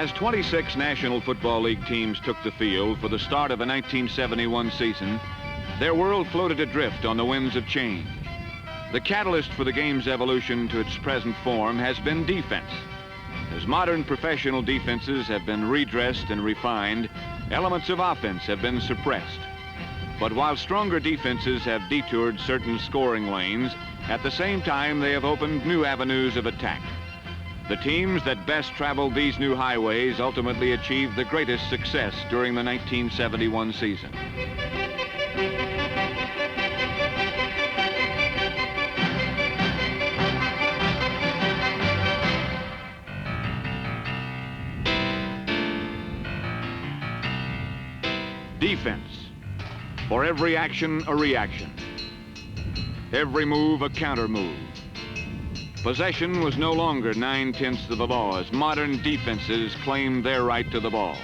As 26 National Football League teams took the field for the start of the 1971 season, their world floated adrift on the winds of change. The catalyst for the game's evolution to its present form has been defense. As modern professional defenses have been redressed and refined, elements of offense have been suppressed. But while stronger defenses have detoured certain scoring lanes, at the same time they have opened new avenues of attack. The teams that best traveled these new highways ultimately achieved the greatest success during the 1971 season. Defense. For every action, a reaction. Every move, a counter move. Possession was no longer 9/10 of the law as modern defenses claimed their right to the ball.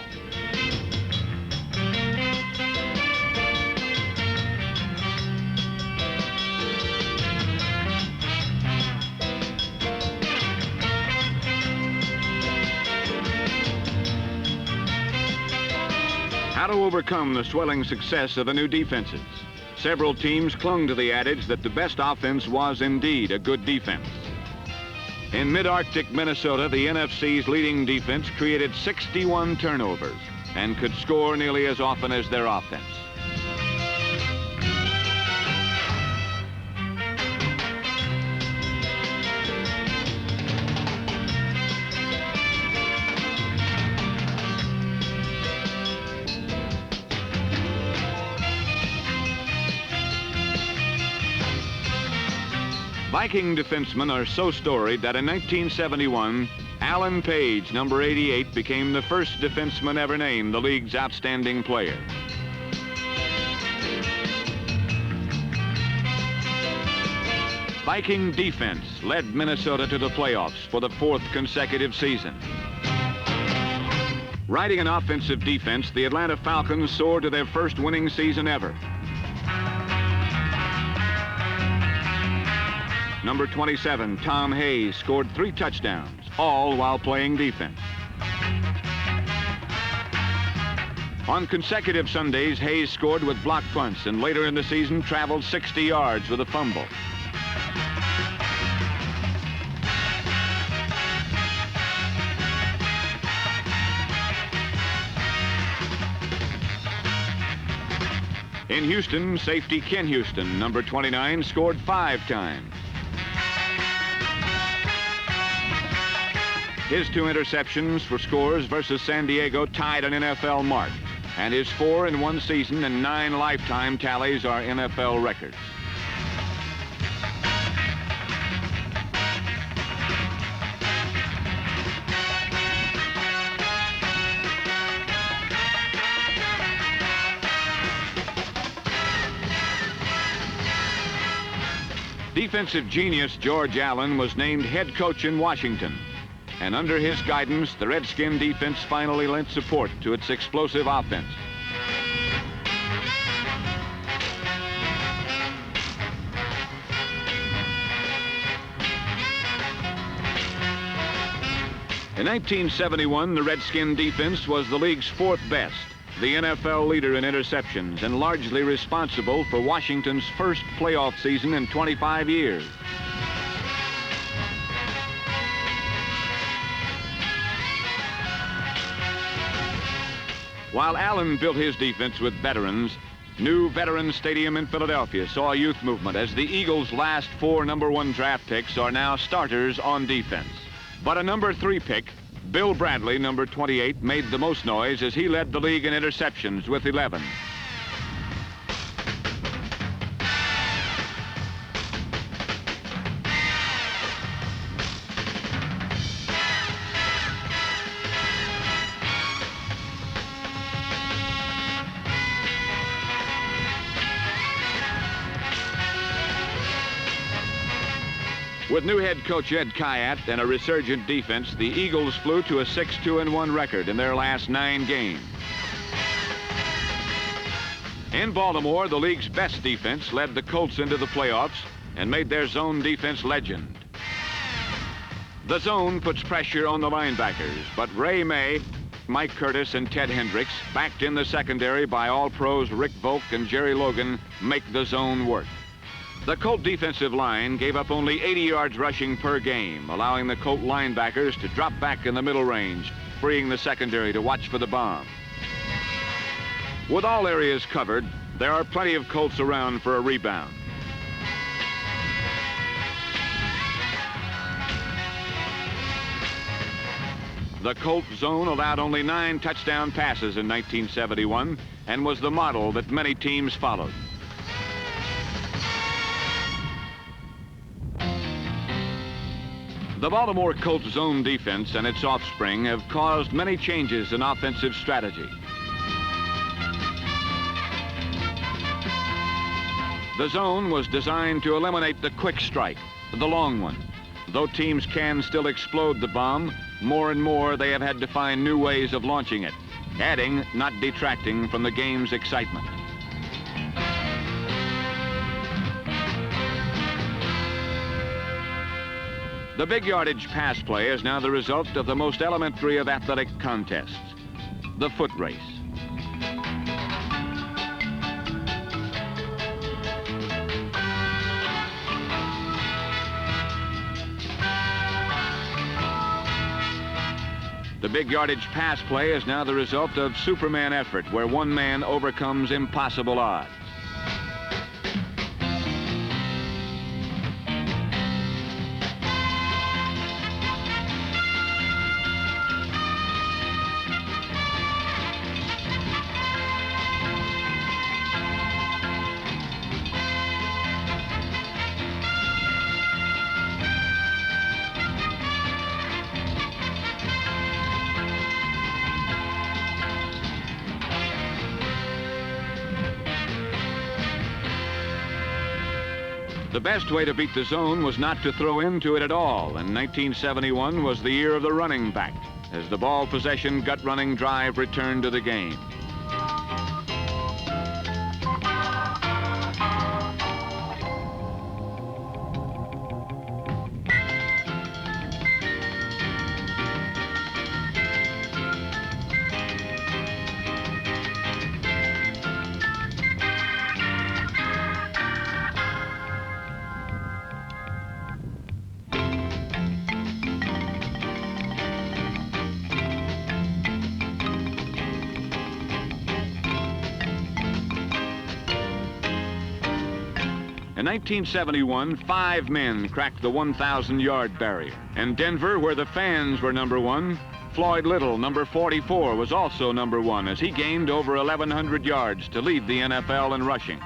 How to overcome the swelling success of the new defenses? Several teams clung to the adage that the best offense was indeed a good defense. In mid-Arctic Minnesota, the NFC's leading defense created 61 turnovers and could score nearly as often as their offense. Viking defensemen are so storied that in 1971, Alan Page, number 88, became the first defenseman ever named the league's outstanding player. Viking defense led Minnesota to the playoffs for the 4th consecutive season. Riding an offensive defense, the Atlanta Falcons soared to their first winning season ever. Number 27, Tom Hayes, scored 3 touchdowns, all while playing defense. On consecutive Sundays, Hayes scored with blocked punts and later in the season traveled 60 yards with a fumble. In Houston, safety Ken Houston, number 29, scored 5 times. His 2 interceptions for scores versus San Diego tied an NFL mark, and his 4 in one season and 9 lifetime tallies are NFL records. Defensive genius George Allen was named head coach in Washington. And under his guidance, the Redskin defense finally lent support to its explosive offense. In 1971, the Redskin defense was the league's 4th best, the NFL leader in interceptions, and largely responsible for Washington's first playoff season in 25 years. While Allen built his defense with veterans, new Veterans Stadium in Philadelphia saw a youth movement as the Eagles' last 4 number 1 draft picks are now starters on defense. But a number 3 pick, Bill Bradley, number 28, made the most noise as he led the league in interceptions with 11. With new head coach Ed Kayat and a resurgent defense, the Eagles flew to a 6-2-1 record in their last 9 games. In Baltimore, the league's best defense led the Colts into the playoffs and made their zone defense legend. The zone puts pressure on the linebackers, but Ray May, Mike Curtis, and Ted Hendricks, backed in the secondary by All-Pros Rick Volk and Jerry Logan, make the zone work. The Colt defensive line gave up only 80 yards rushing per game, allowing the Colt linebackers to drop back in the middle range, freeing the secondary to watch for the bomb. With all areas covered, there are plenty of Colts around for a rebound. The Colt zone allowed only 9 touchdown passes in 1971 and was the model that many teams followed. The Baltimore Colts zone defense and its offspring have caused many changes in offensive strategy. The zone was designed to eliminate the quick strike, the long one. Though teams can still explode the bomb, more and more they have had to find new ways of launching it, adding, not detracting from the game's excitement. The big yardage pass play is now the result of the most elementary of athletic contests, the foot race. The big yardage pass play is now the result of Superman effort, where one man overcomes impossible odds. The best way to beat the zone was not to throw into it at all, and 1971 was the year of the running back, as the ball possession gut-running drive returned to the game. In 1971, 5 men cracked the 1,000-yard barrier. In Denver, where the fans were number 1, Floyd Little, number 44, was also number 1 as he gained over 1,100 yards to lead the NFL in rushing.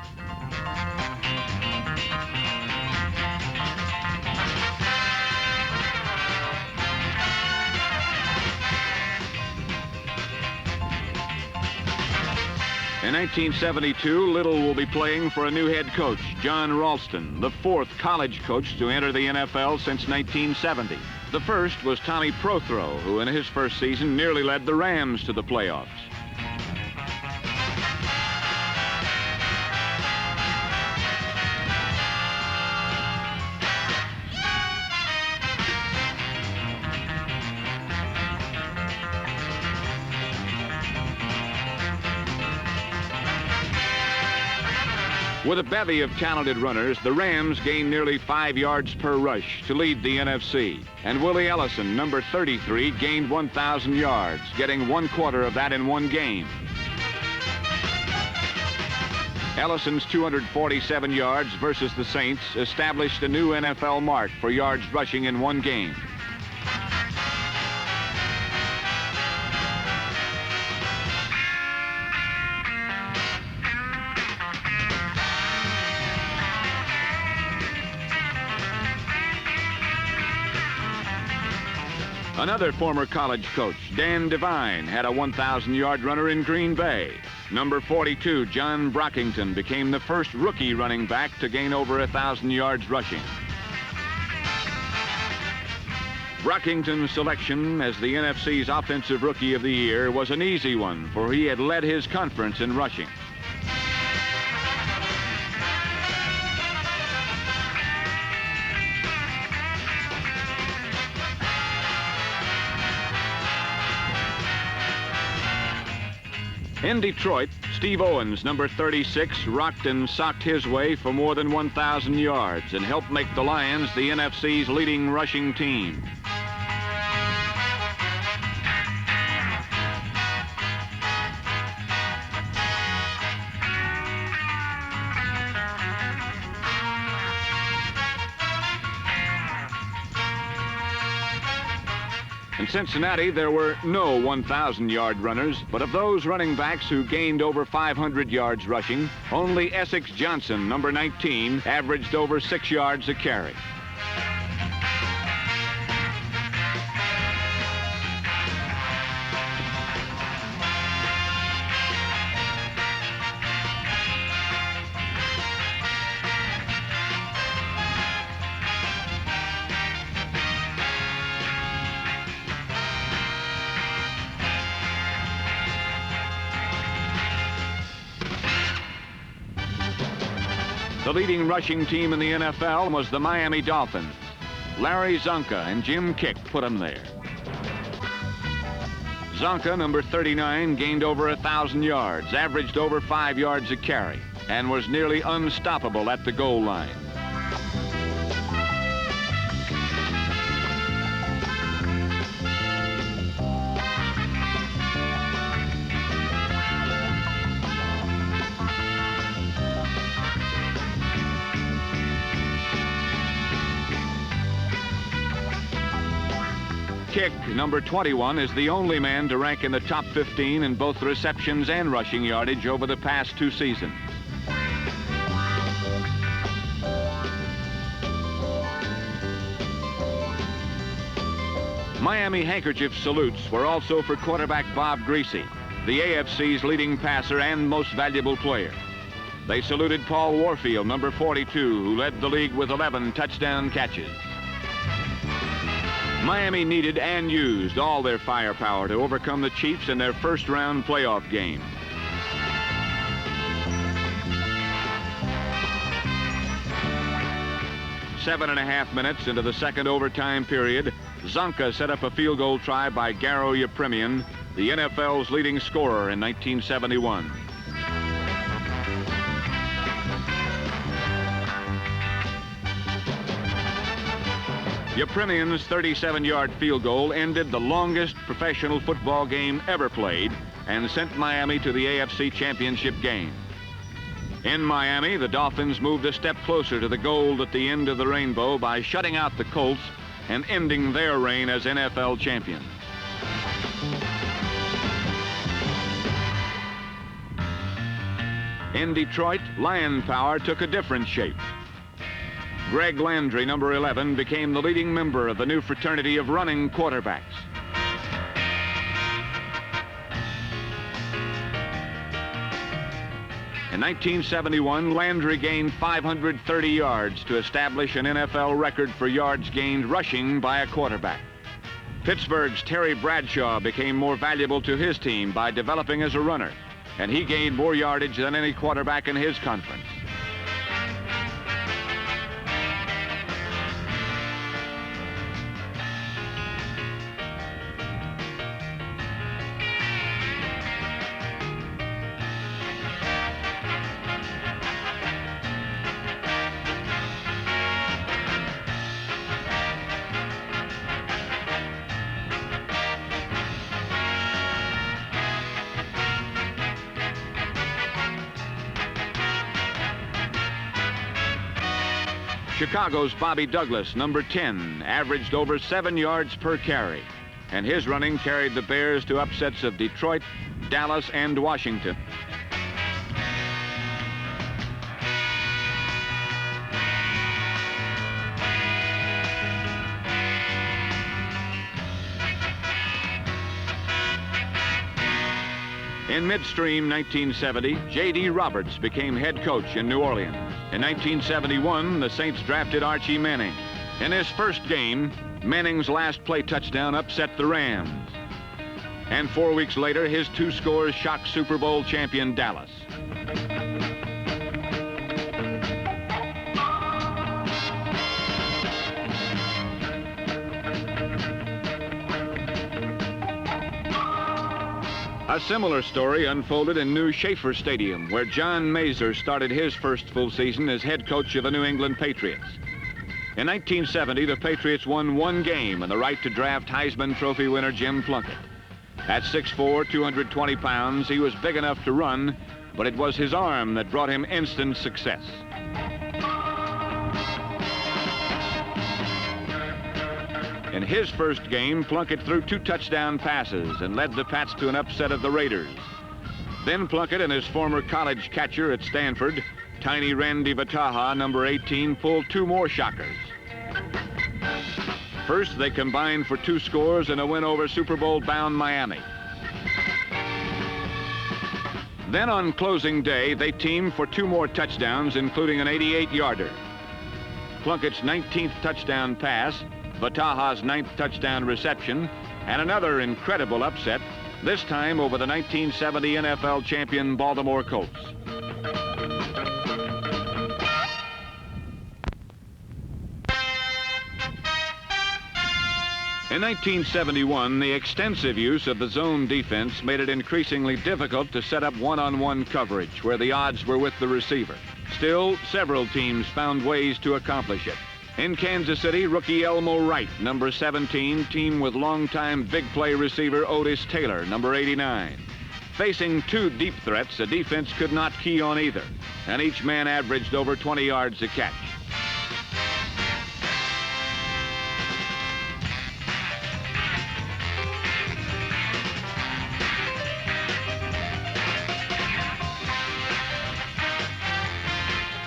In 1972, Little will be playing for a new head coach, John Ralston, the 4th college coach to enter the NFL since 1970. The first was Tommy Prothro, who in his first season nearly led the Rams to the playoffs. With a bevy of talented runners, the Rams gained nearly 5 yards per rush to lead the NFC. And Willie Ellison, number 33, gained 1,000 yards, getting 1/4 of that in one game. Ellison's 247 yards versus the Saints established a new NFL mark for yards rushing in one game. Another former college coach, Dan Devine, had a 1,000-yard runner in Green Bay. Number 42, John Brockington, became the first rookie running back to gain over 1,000 yards rushing. Brockington's selection as the NFC's Offensive Rookie of the Year was an easy one, for he had led his conference in rushing. In Detroit, Steve Owens, number 36, rocked and socked his way for more than 1,000 yards and helped make the Lions the NFC's leading rushing team. In Cincinnati, there were no 1,000-yard runners, but of those running backs who gained over 500 yards rushing, only Essex Johnson, number 19, averaged over 6 yards a carry. The leading rushing team in the NFL was the Miami Dolphins. Larry Zonka and Jim Kick put them there. Zonka, number 39, gained over 1,000 yards, averaged over 5 yards a carry, and was nearly unstoppable at the goal line. Kick, number 21, is the only man to rank in the top 15 in both receptions and rushing yardage over the past 2 seasons. Miami handkerchief salutes were also for quarterback Bob Greasy, the AFC's leading passer and most valuable player. They saluted Paul Warfield, number 42, who led the league with 11 touchdown catches. Miami needed and used all their firepower to overcome the Chiefs in their first-round playoff game. Seven and a half minutes into the second overtime period, Zonka set up a field goal try by Garo Yepremian, the NFL's leading scorer in 1971. Yepremian's 37-yard field goal ended the longest professional football game ever played and sent Miami to the AFC Championship game. In Miami, the Dolphins moved a step closer to the gold at the end of the rainbow by shutting out the Colts and ending their reign as NFL champions. In Detroit, Lion power took a different shape. Greg Landry, number 11, became the leading member of the new fraternity of running quarterbacks. In 1971, Landry gained 530 yards to establish an NFL record for yards gained rushing by a quarterback. Pittsburgh's Terry Bradshaw became more valuable to his team by developing as a runner, and he gained more yardage than any quarterback in his conference. Chicago's Bobby Douglas, number 10, averaged over 7 yards per carry, and his running carried the Bears to upsets of Detroit, Dallas, and Washington. In midstream 1970, J.D. Roberts became head coach in New Orleans. In 1971, the Saints drafted Archie Manning. In his first game, Manning's last play touchdown upset the Rams. And 4 weeks later, his 2 scores shocked Super Bowl champion Dallas. A similar story unfolded in New Schaefer Stadium, where John Mazer started his first full season as head coach of the New England Patriots. In 1970, the Patriots won one game and the right to draft Heisman Trophy winner Jim Plunkett. At 6'4", 220 pounds, he was big enough to run, but it was his arm that brought him instant success. In his first game, Plunkett threw 2 touchdown passes and led the Pats to an upset of the Raiders. Then Plunkett and his former college catcher at Stanford, Tiny Randy Vataha, number 18, pulled 2 more shockers. First, they combined for 2 scores in a win over Super Bowl-bound Miami. Then on closing day, they teamed for 2 more touchdowns, including an 88-yarder. Plunkett's 19th touchdown pass, Vataha's 9th touchdown reception, and another incredible upset, this time over the 1970 NFL champion Baltimore Colts. In 1971, the extensive use of the zone defense made it increasingly difficult to set up one-on-one coverage where the odds were with the receiver. Still, several teams found ways to accomplish it. In Kansas City, rookie Elmo Wright, number 17, teamed with longtime big play receiver Otis Taylor, number 89. Facing 2 deep threats, the defense could not key on either, and each man averaged over 20 yards a catch.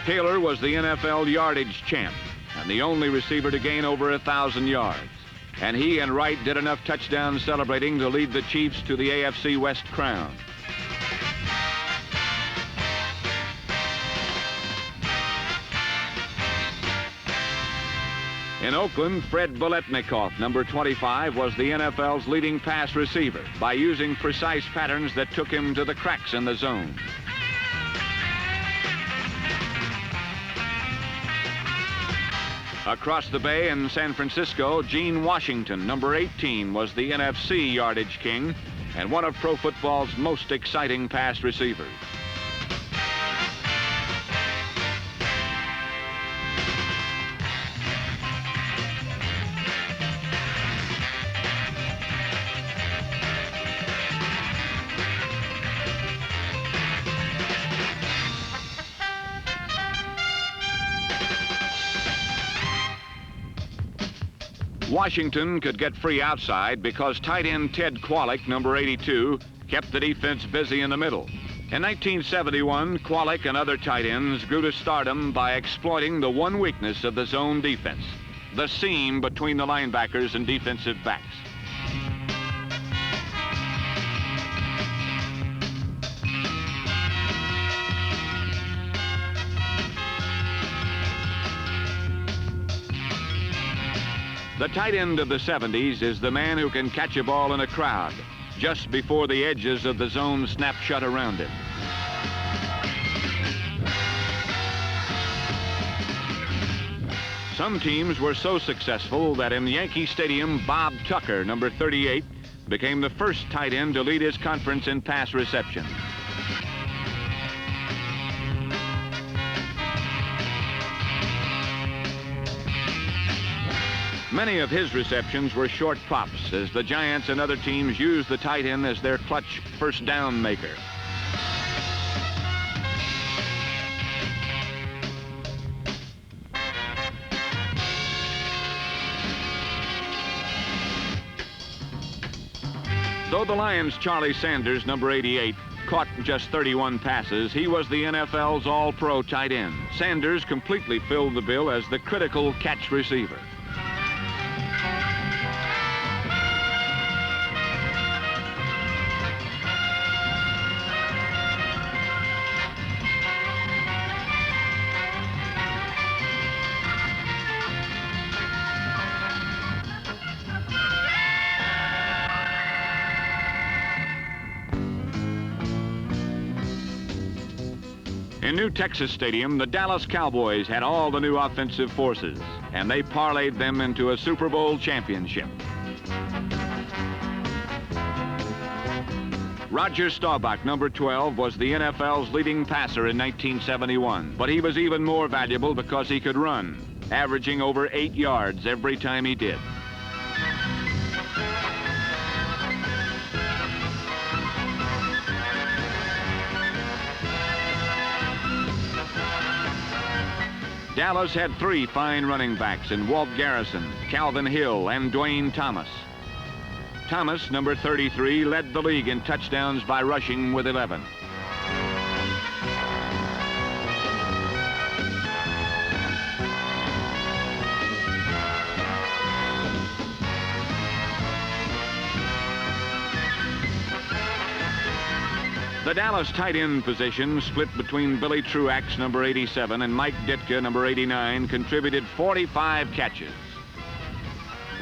Taylor was the NFL yardage champ and the only receiver to gain over 1,000 yards. And he and Wright did enough touchdowns celebrating to lead the Chiefs to the AFC West crown. In Oakland, Fred Biletnikoff, number 25, was the NFL's leading pass receiver by using precise patterns that took him to the cracks in the zone. Across the bay in San Francisco, Gene Washington, number 18, was the NFC yardage king and one of pro football's most exciting pass receivers. Washington could get free outside because tight end Ted Kwolek, number 82, kept the defense busy in the middle. In 1971, Kwolek and other tight ends grew to stardom by exploiting the one weakness of the zone defense, the seam between the linebackers and defensive backs. The tight end of the 70s is the man who can catch a ball in a crowd just before the edges of the zone snap shut around him. Some teams were so successful that in Yankee Stadium, Bob Tucker, number 38, became the first tight end to lead his conference in pass reception. Many of his receptions were short pops as the Giants and other teams used the tight end as their clutch first down maker. Though the Lions' Charlie Sanders, number 88, caught just 31 passes, he was the NFL's all-pro tight end. Sanders completely filled the bill as the critical catch receiver. In New Texas Stadium, the Dallas Cowboys had all the new offensive forces, and they parlayed them into a Super Bowl championship. Roger Staubach, number 12, was the NFL's leading passer in 1971, but he was even more valuable because he could run, averaging over 8 yards every time he did. Dallas had 3 fine running backs in Walt Garrison, Calvin Hill, and Dwayne Thomas. Thomas, number 33, led the league in touchdowns by rushing with 11. The Dallas tight end position, split between Billy Truax, number 87, and Mike Ditka, number 89, contributed 45 catches.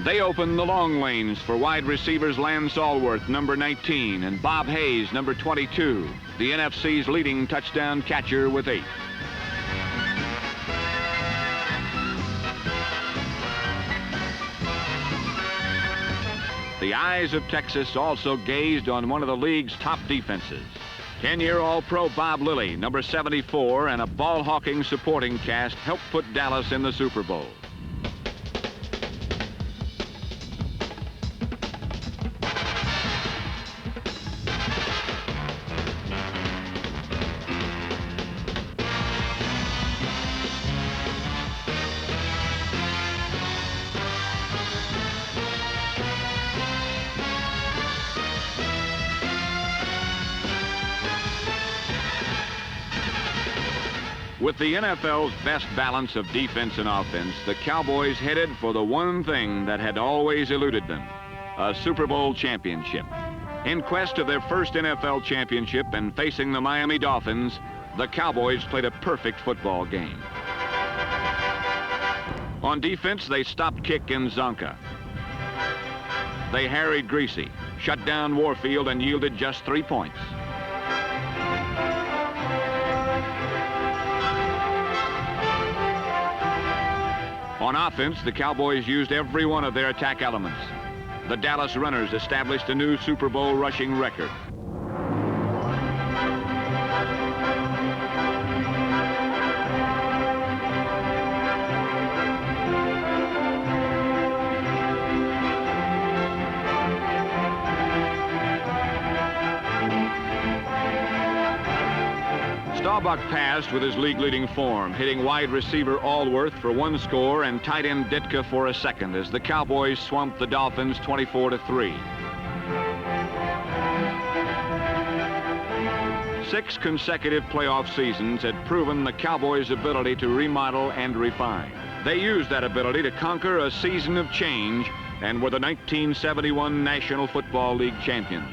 They opened the long lanes for wide receivers Lance Allworth, number 19, and Bob Hayes, number 22, the NFC's leading touchdown catcher with 8. The eyes of Texas also gazed on one of the league's top defenses. 10-year All-Pro Bob Lilly, number 74, and a ball-hawking supporting cast helped put Dallas in the Super Bowl. With the NFL's best balance of defense and offense, the Cowboys headed for the one thing that had always eluded them, a Super Bowl championship. In quest of their first NFL championship and facing the Miami Dolphins, the Cowboys played a perfect football game. On defense, they stopped Kick and Zonka. They harried Greasy, shut down Warfield, and yielded just 3 points. On offense, the Cowboys used every one of their attack elements. The Dallas runners established a new Super Bowl rushing record. Staubach passed with his league-leading form, hitting wide receiver Allworth for 1 score and tight end Ditka for a second as the Cowboys swamped the Dolphins 24-3. 6 consecutive playoff seasons had proven the Cowboys' ability to remodel and refine. They used that ability to conquer a season of change and were the 1971 National Football League champions.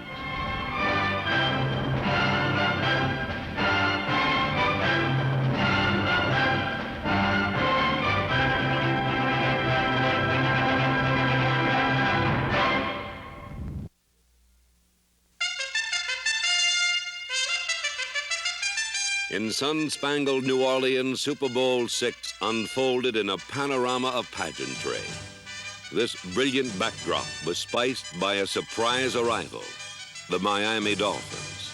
In sun-spangled New Orleans, Super Bowl VI unfolded in a panorama of pageantry. This brilliant backdrop was spiced by a surprise arrival, the Miami Dolphins.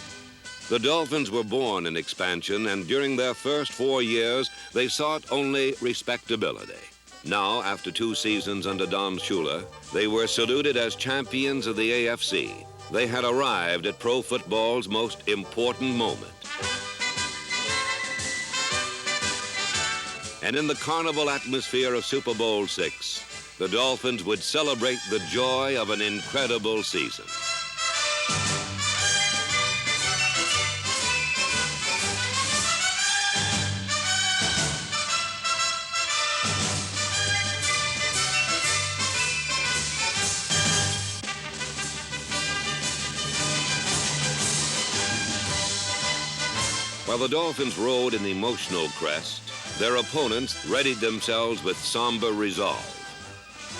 The Dolphins were born in expansion, and during their first 4 years, they sought only respectability. Now, after 2 seasons under Don Shula, they were saluted as champions of the AFC. They had arrived at pro football's most important moment. And in the carnival atmosphere of Super Bowl VI, the Dolphins would celebrate the joy of an incredible season. While the Dolphins rode an emotional crest, their opponents readied themselves with somber resolve.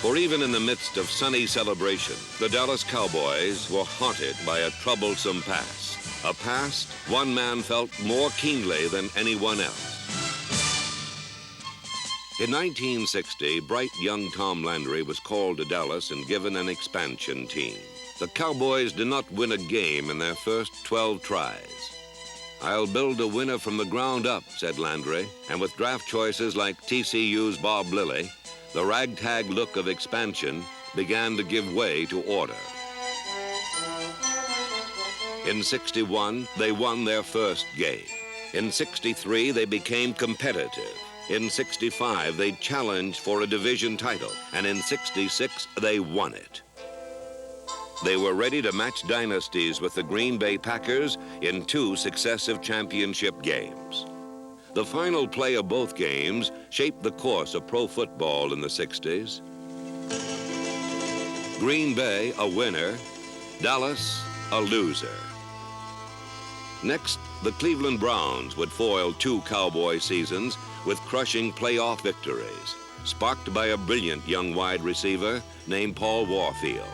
For even in the midst of sunny celebration, the Dallas Cowboys were haunted by a troublesome past. A past one man felt more keenly than anyone else. In 1960, bright young Tom Landry was called to Dallas and given an expansion team. The Cowboys did not win a game in their first 12 tries. "I'll build a winner from the ground up," said Landry, and with draft choices like TCU's Bob Lilly, the ragtag look of expansion began to give way to order. In '61, they won their first game. In '63, they became competitive. In '65, they challenged for a division title, and in '66, they won it. They were ready to match dynasties with the Green Bay Packers in 2 successive championship games. The final play of both games shaped the course of pro football in the '60s. Green Bay, a winner, Dallas, a loser. Next, the Cleveland Browns would foil 2 Cowboy seasons with crushing playoff victories, sparked by a brilliant young wide receiver named Paul Warfield.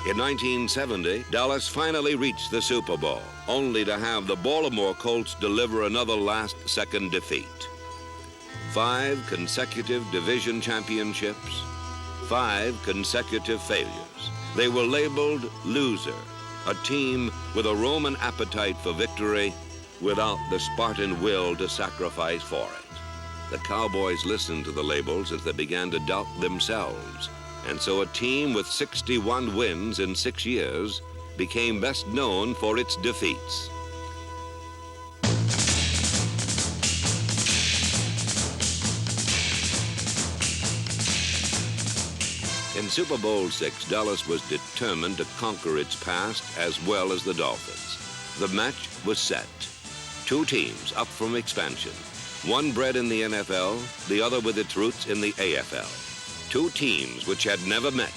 In 1970, Dallas finally reached the Super Bowl, only to have the Baltimore Colts deliver another last-second defeat. 5 consecutive division championships, 5 consecutive failures. They were labeled loser, a team with a Roman appetite for victory without the Spartan will to sacrifice for it. The Cowboys listened to the labels as they began to doubt themselves. And so a team with 61 wins in 6 years became best known for its defeats. In Super Bowl VI, Dallas was determined to conquer its past as well as the Dolphins. The match was set. 2 teams up from expansion. One bred in the NFL, the other with its roots in the AFL. 2 teams which had never met,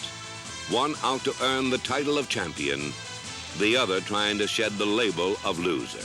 one out to earn the title of champion, the other trying to shed the label of loser.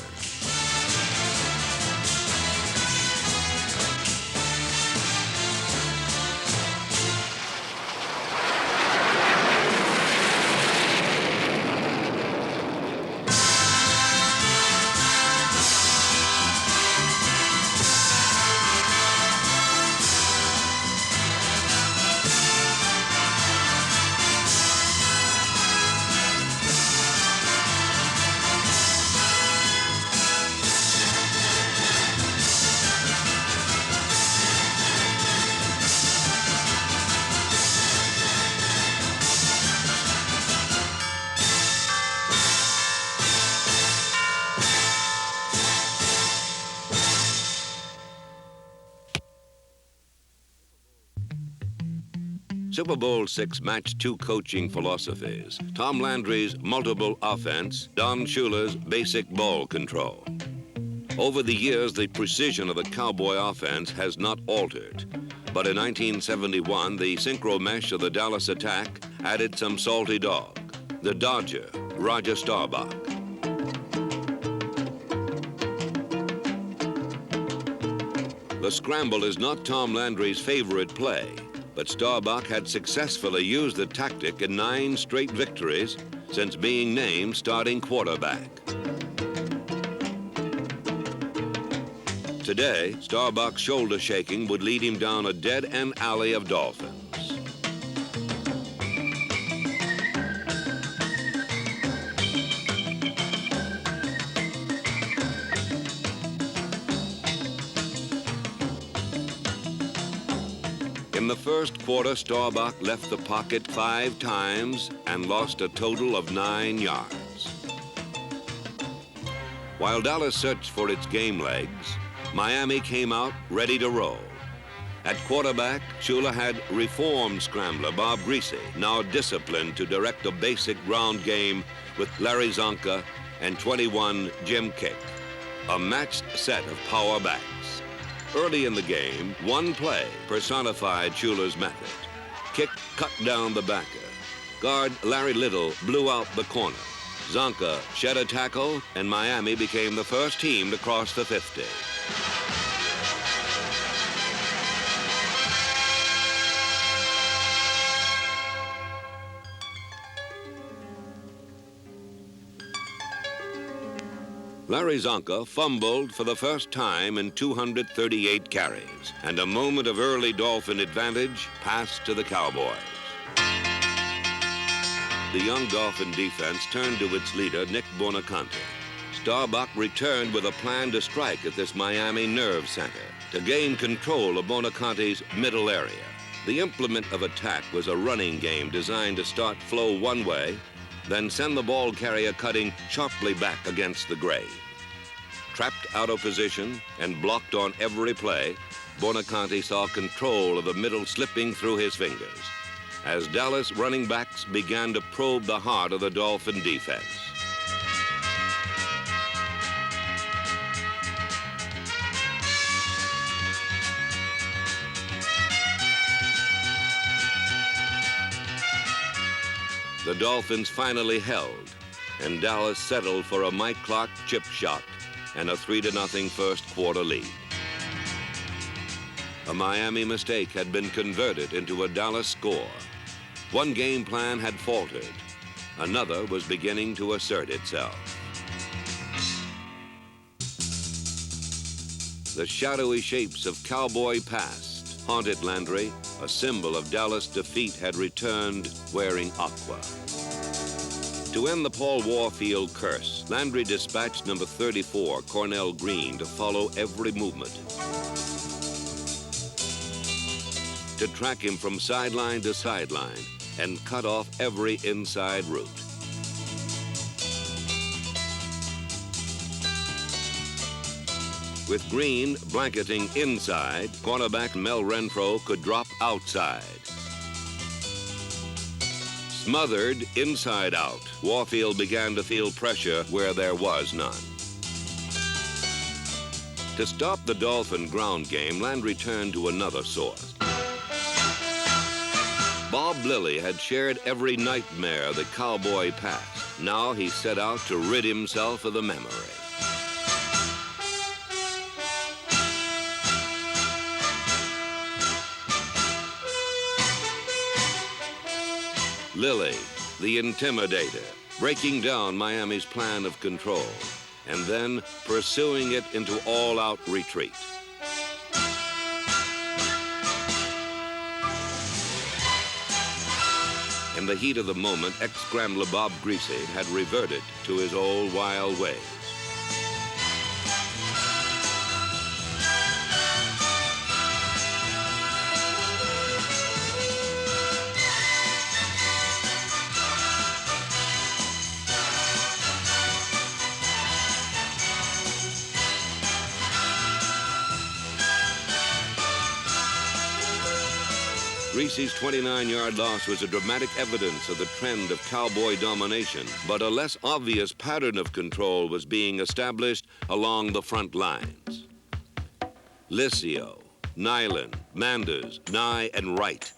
Super Bowl VI matched 2 coaching philosophies: Tom Landry's multiple offense, Don Shula's basic ball control. Over the years, the precision of the Cowboy offense has not altered. But in 1971, the synchro mesh of the Dallas attack added some salty dog, the Dodger, Roger Staubach. The scramble is not Tom Landry's favorite play, but Staubach had successfully used the tactic in 9 straight victories since being named starting quarterback. Today, Staubach's shoulder shaking would lead him down a dead-end alley of Dolphins. In the first quarter, Staubach left the pocket 5 times and lost a total of 9 yards. While Dallas searched for its game legs, Miami came out ready to roll. At quarterback, Shula had reformed scrambler Bob Greasy, now disciplined to direct a basic ground game with Larry Zonka and 21 Jim Kick, a matched set of power backs. Early in the game, one play personified Shula's method. Kick cut down the backer. Guard Larry Little blew out the corner. Zonka shed a tackle, and Miami became the first team to cross the 50. Larry Zonka fumbled for the first time in 238 carries, and a moment of early Dolphin advantage passed to the Cowboys. the young Dolphin defense turned to its leader, Nick Bonacante. Starbuck returned with a plan to strike at this Miami nerve center to gain control of Bonacante's middle area. The implement of attack was a running game designed to start flow one way, then send the ball carrier cutting sharply back against the grave. Trapped out of position and blocked on every play, Bonacante saw control of the middle slipping through his fingers as Dallas running backs began to probe the heart of the Dolphin defense. The Dolphins finally held, and Dallas settled for a Mike Clark chip shot and a 3-0 first quarter lead. A Miami mistake had been converted into a Dallas score. One game plan had faltered. Another was beginning to assert itself. The shadowy shapes of Cowboy past haunted Landry. A symbol of Dallas defeat had returned wearing aqua. To end the Paul Warfield curse, Landry dispatched number 34, Cornell Green, to follow every movement, to track him from sideline to sideline and cut off every inside route. With Green blanketing inside, cornerback Mel Renfro could drop outside. Smothered inside out, Warfield began to feel pressure where there was none. To stop the Dolphin ground game, Landry turned to another source. Bob Lilly had shared every nightmare the Cowboy past. Now he set out to rid himself of the memory. Lilly, the intimidator, breaking down Miami's plan of control and then pursuing it into all-out retreat. In the heat of the moment, ex-scrambler Bob Greasy had reverted to his old wild ways. Greasy's 29-yard loss was a dramatic evidence of the trend of Cowboy domination, but a less obvious pattern of control was being established along the front lines. Liscio, Nyland, Manders, Nye, and Wright.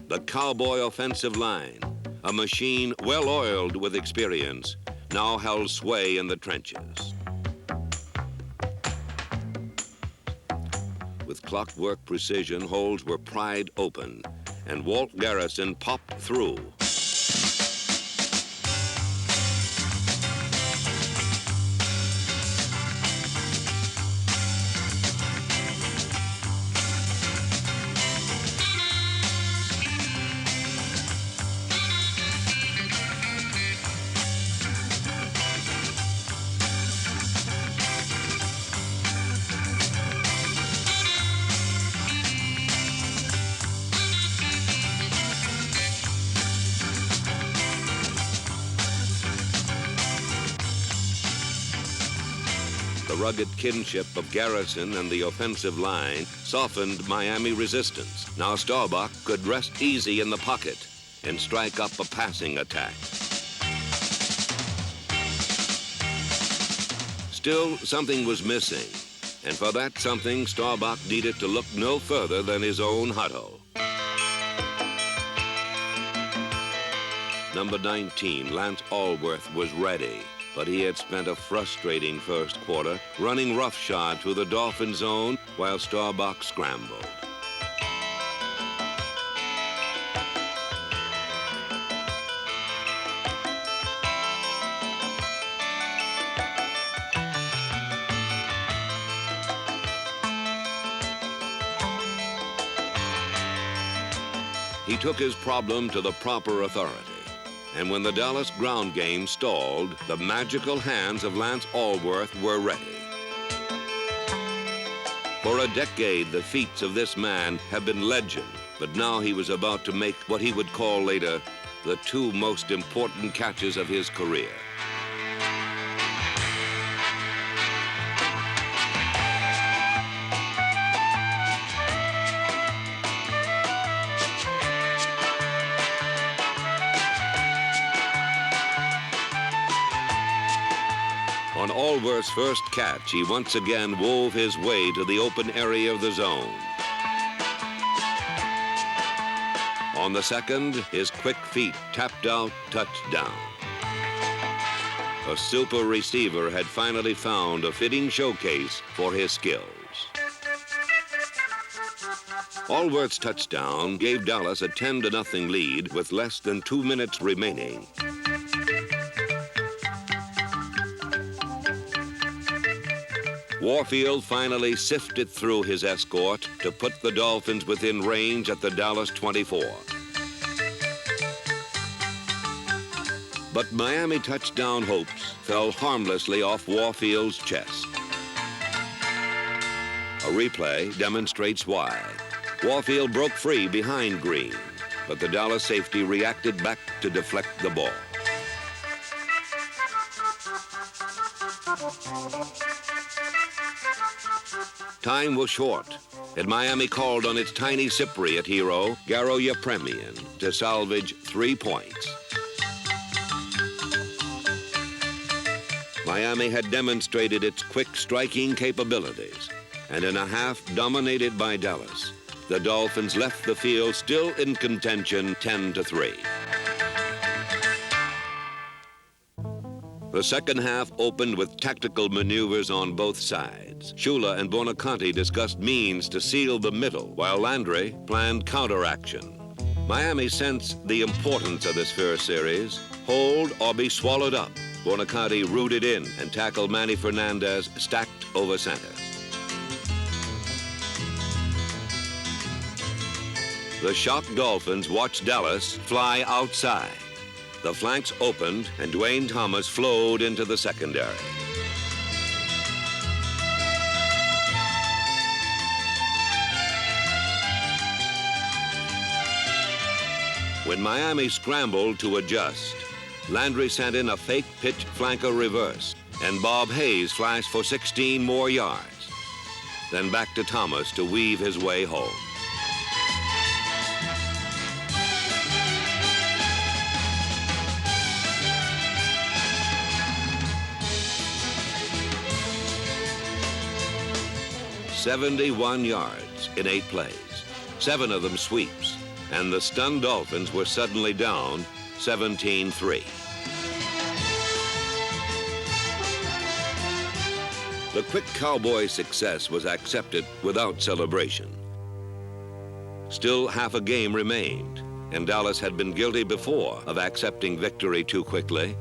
The Cowboy offensive line, a machine well-oiled with experience, now held sway in the trenches. With clockwork precision, holes were pried open, and Walt Garrison popped through. The rugged kinship of Garrison and the offensive line softened Miami resistance. Now Starbuck could rest easy in the pocket and strike up a passing attack. Still, something was missing, and for that something, Starbuck needed to look no further than his own huddle. Number 19, Lance Allworth, was ready, but he had spent a frustrating first quarter running roughshod through the Dolphin zone while Starbuck scrambled. He took his problem to the proper authority. And when the Dallas ground game stalled, the magical hands of Lance Allworth were ready. For a decade, the feats of this man have been legend, but now he was about to make what he would call later the two most important catches of his career. On Allworth's first catch, he once again wove his way to the open area of the zone. On the second, his quick feet tapped out touchdown. A super receiver had finally found a fitting showcase for his skills. Allworth's touchdown gave Dallas a 10-0 lead with less than 2 minutes remaining. Warfield finally sifted through his escort to put the Dolphins within range at the Dallas 24. But Miami touchdown hopes fell harmlessly off Warfield's chest. A replay demonstrates why. Warfield broke free behind Green, but the Dallas safety reacted back to deflect the ball. Time was short, and Miami called on its tiny Cypriot hero, Garo Yepremian, to salvage 3 points. Miami had demonstrated its quick striking capabilities, and in a half dominated by Dallas, the Dolphins left the field still in contention 10-3. The second half opened with tactical maneuvers on both sides. Shula and Bonaconte discussed means to seal the middle, while Landry planned counteraction. Miami sensed the importance of this first series. Hold or be swallowed up. Bonaconte rooted in and tackled Manny Fernandez stacked over center. The shocked Dolphins watched Dallas fly outside. The flanks opened, and Dwayne Thomas flowed into the secondary. When Miami scrambled to adjust, Landry sent in a fake pitch flanker reverse, and Bob Hayes flashed for 16 more yards. Then back to Thomas to weave his way home. "71 yards in 8 plays, 7 of them sweeps, and the stunned Dolphins were suddenly down 17-3. The quick Cowboy success was accepted without celebration. Still half a game remained, and Dallas had been guilty before of accepting victory too quickly.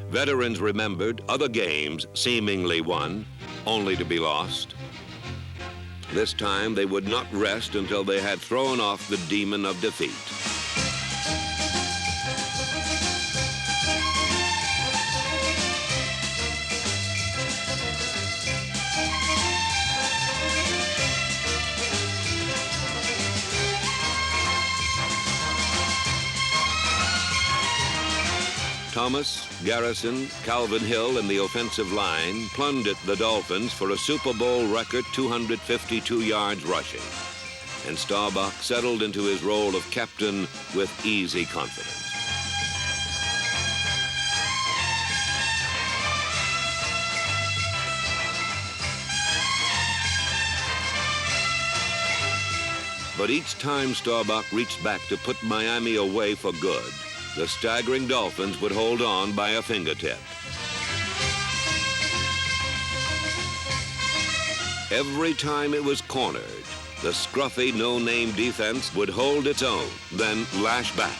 Veterans remembered other games seemingly won, only to be lost. This time, they would not rest until they had thrown off the demon of defeat. Thomas, Garrison, Calvin Hill, and the offensive line plundered the Dolphins for a Super Bowl record 252 yards rushing, and Staubach settled into his role of captain with easy confidence. But each time Staubach reached back to put Miami away for good, the staggering Dolphins would hold on by a fingertip. Every time it was cornered, the scruffy, no-name defense would hold its own, then lash back.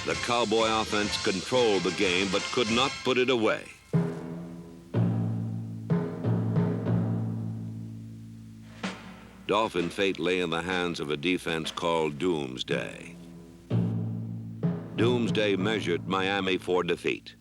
The Cowboy offense controlled the game but could not put it away. Dolphin fate lay in the hands of a defense called Doomsday. Doomsday measured Miami for defeat.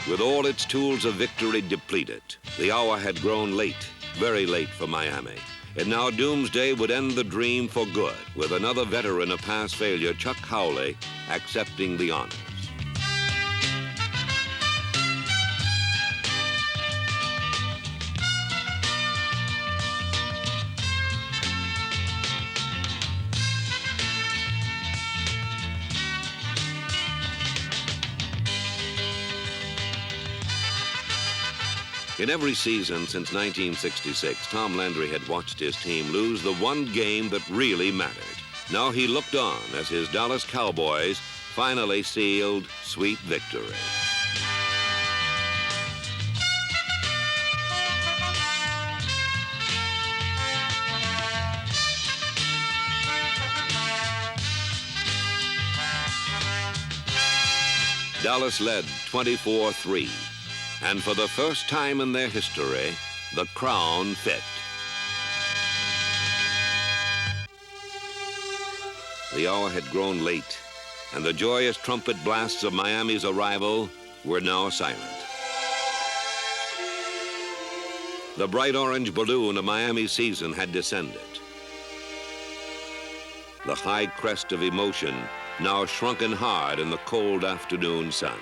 With all its tools of victory depleted, the hour had grown late, very late for Miami. And now Doomsday would end the dream for good, with another veteran of past failure, Chuck Howley, accepting the honors. In every season since 1966, Tom Landry had watched his team lose the one game that really mattered. Now he looked on as his Dallas Cowboys finally sealed sweet victory. Dallas led 24-3. And for the first time in their history, the crown fit. The hour had grown late, and the joyous trumpet blasts of Miami's arrival were now silent. The bright orange balloon of Miami's season had descended. The high crest of emotion now shrunken hard in the cold afternoon sun.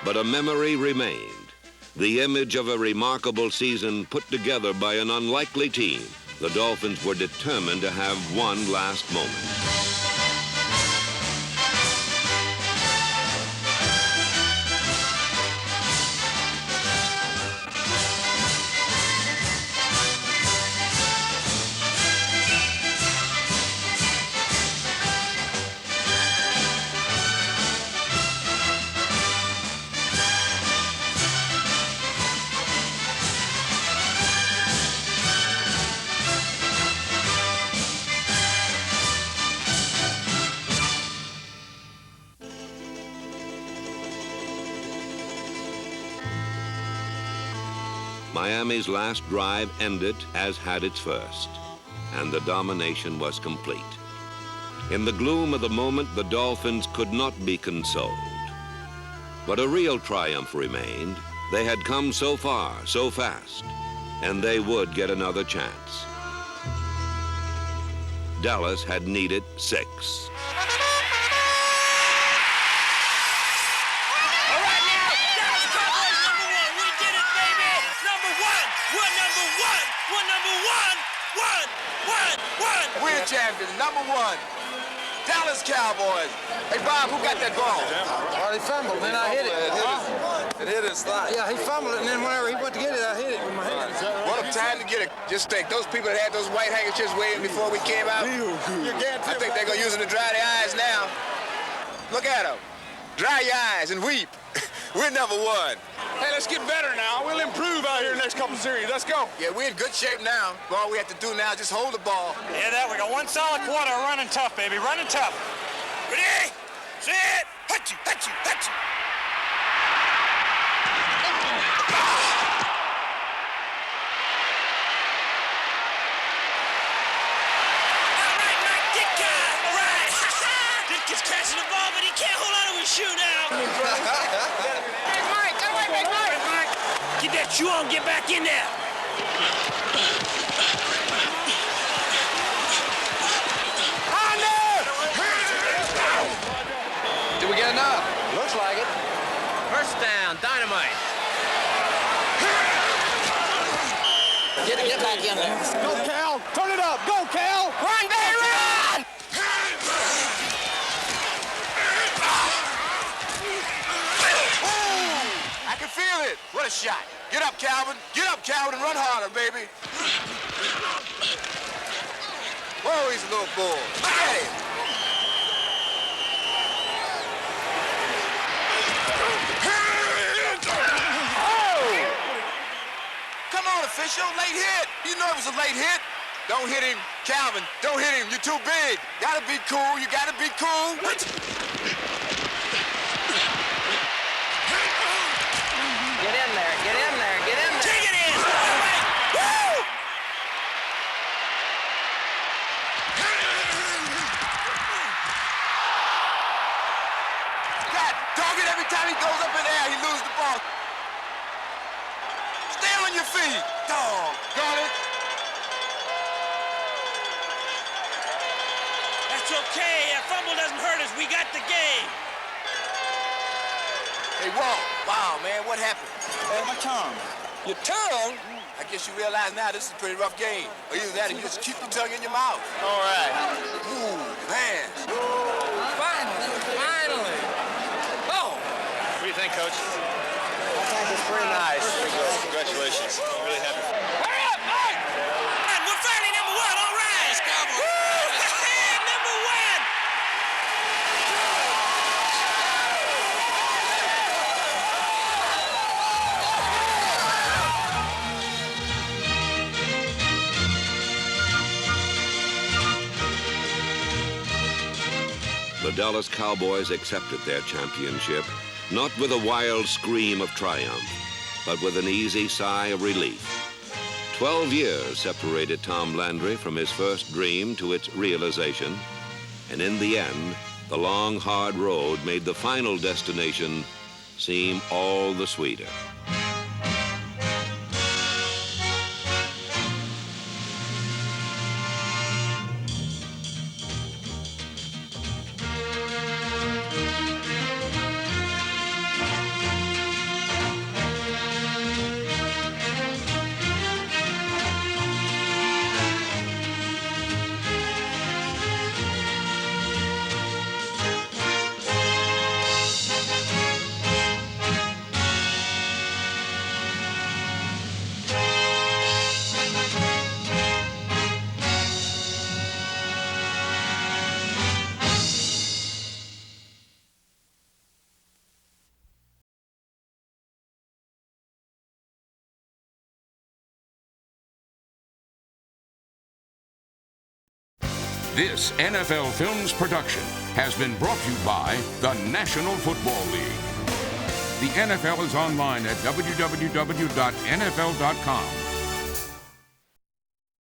But a memory remained, the image of a remarkable season put together by an unlikely team. The Dolphins were determined to have one last moment. Miami's last drive ended as had its first, and the domination was complete. In the gloom of the moment, the Dolphins could not be consoled. But a real triumph remained. They had come so far, so fast, and they would get another chance. Dallas had needed 6. We're champions, #1. Dallas Cowboys. Hey, Bob, who got that ball? Well, he fumbled, then I hit it. It hit his slide. Yeah, he fumbled it, and then whenever he went to get it, I hit it with my hand. What a time to get it. Just think, those people that had those white handkerchiefs waiting before we came out, I think they're going to use them to dry their eyes now. Look at them. Dry your eyes and weep. We're #1. Hey, let's get better now. We'll improve out here next couple series. Let's go. Yeah, we're in good shape now. All we have to do now is just hold the ball. Yeah, that we got one solid quarter running tough, baby. Running tough. Ready? Set. Hutchie, hutchie, hutchie. All right, Mike Ditka. All right. Ditka's catching the ball, but he can't hold on to his shoe now. Big Mike, get away, Big Mike. Get that shoe on, get back in there. Did we get enough? Looks like it. First down, dynamite. Get back in there. Go, Cal. Turn it up. Go, Cal. Run, baby, run! What a shot. Get up, Calvin. Get up, Calvin, and run harder, baby. Whoa, he's a little bull. Look at him. Come on, official. Late hit. You know it was a late hit. Don't hit him, Calvin. Don't hit him. You're too big. Gotta be cool. You gotta be cool. Get in there, get in there, get in there. Take it in. Woo! God, dog it every time he goes up in the air, he loses the ball. Stay on your feet. Dog. Got it? That's okay. A fumble doesn't hurt us. We got the game. Hey, Walt. Wow, man, what happened? My tongue. Your tongue? I guess you realize now this is a pretty rough game. Or either that or you just keep your tongue in your mouth. All right. Ooh, man. Finally. Oh. What do you think, Coach? I think it's pretty nice. Congratulations. I'm really happy. Hurry up, Mike! We're finally number one. All right. Let's go, boy. Number one. The Dallas Cowboys accepted their championship, not with a wild scream of triumph, but with an easy sigh of relief. 12 years separated Tom Landry from his first dream to its realization, and in the end, the long, hard road made the final destination seem all the sweeter. This NFL Films production has been brought to you by the National Football League. The NFL is online at www.nfl.com.